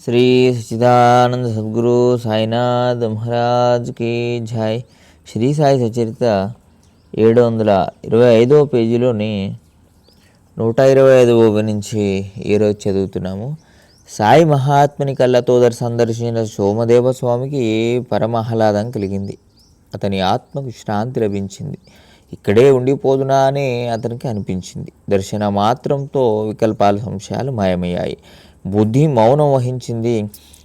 శ్రీ సచ్చిదానంద సద్గురు సాయినాథ్ మహారాజ్ కి జై. శ్రీ సాయి సచరిత 725వ పేజీలోని 125వ నుంచి ఈరోజు చదువుతున్నాము. సాయి మహాత్ముని కళ్ళతో సందర్శించిన సోమదేవ స్వామికి పరమాహ్లాదం కలిగింది. అతని ఆత్మకు శాంతి లభించింది. ఇక్కడే ఉండిపోదునా అని అతనికి అనిపించింది. దర్శన మాత్రంతో వికల్పాల సంశయాలు మాయమయ్యాయి. బుద్ధి మౌనం వహించింది.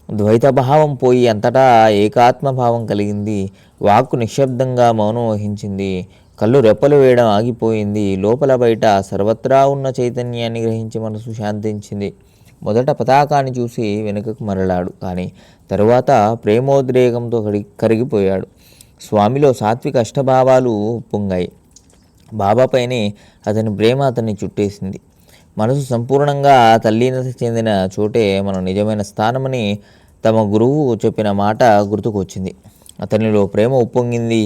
ద్వైతభావం పోయి అంతటా ఏకాత్మభావం కలిగింది. వాక్కు నిశ్శబ్దంగా మౌనం వహించింది. కళ్ళు రెప్పలు వేయడం ఆగిపోయింది. లోపల బయట సర్వత్రా ఉన్న చైతన్యాన్ని గ్రహించి మనసు శాంతించింది. మొదట పతాకాన్ని చూసి వెనుకకు మరలాడు. కానీ తరువాత ప్రేమోద్రేకంతో కరిగిపోయాడు. స్వామిలో సాత్విక అష్టభావాలు పొంగాయి. బాబాపైనే అతని ప్రేమ అతన్ని చుట్టేసింది. మనసు సంపూర్ణంగా తల్లీనత చెందిన చోటే మన నిజమైన స్థానమని తమ గురువు చెప్పిన మాట గుర్తుకొచ్చింది. అతనిలో ప్రేమ ఉప్పొంగింది.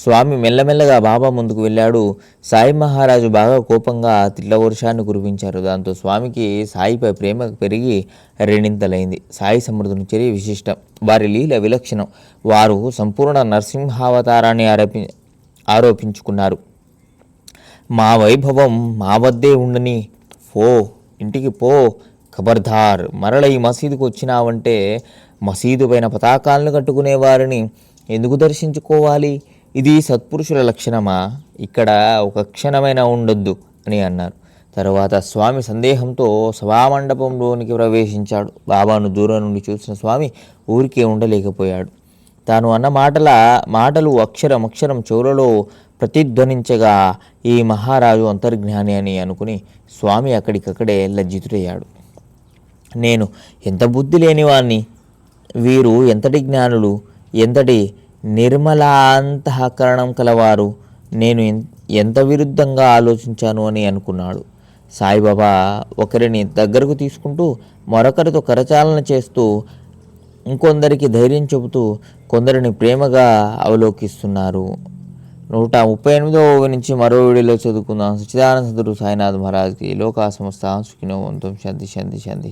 స్వామి మెల్లమెల్లగా బాబా ముందుకు వెళ్ళాడు. సాయి మహారాజు బాగా కోపంగా తిట్ల వర్షాన్ని కురిపించారు. దాంతో స్వామికి సాయిపై ప్రేమ పెరిగి రెండింతలైంది. సాయి సమర్థుని చర్య విశిష్టం. వారి లీల విలక్షణం. వారు సంపూర్ణ నరసింహావతారాన్ని ఆరోపించుకున్నారు. మా వైభవం మా వద్దే ఉండని, పో ఇంటికి పో, ఖబర్దార్, మరల ఈ మసీదుకు వచ్చినావంటే మసీదు పైన పతాకాలను కట్టుకునే వారిని ఎందుకు దర్శించుకోవాలి? ఇది సత్పురుషుల లక్షణమా? ఇక్కడ ఒక క్షణమైనా ఉండొద్దు అని అన్నారు. తర్వాత స్వామి సందేహంతో సభామండపంలోనికి ప్రవేశించాడు. బాబాను దూరం నుండి చూసిన స్వామి ఊరికే ఉండలేకపోయాడు. తాను అన్న మాటలు అక్షరం అక్షరం చెవులలో ప్రతిధ్వనించగా ఈ మహారాజు అంతర్జ్ఞాని అని అనుకుని స్వామి అక్కడికక్కడే లజ్జితుడయ్యాడు. నేను ఎంత బుద్ధి లేనివాణ్ణి, వీరు ఎంతటి జ్ఞానులు, ఎంతటి నిర్మలాంతఃకరణం కలవారు, నేను ఎంత విరుద్ధంగా ఆలోచించాను అని అనుకున్నాడు. సాయిబాబా ఒకరిని దగ్గరకు తీసుకుంటూ మరొకరితో కరచాలన చేస్తూ ఇంకొందరికి ధైర్యం చెబుతూ కొందరిని ప్రేమగా అవలోకిస్తున్నారు. 138వ నుంచి మరో వీడియోలో చదువుకుందాం. సచ్చిదానంద సద్గురు సాయినాథ్ మహారాజ్కి లోకా సమస్త సుఖినో భవంతు. శాంతి శాంతి శాంతి.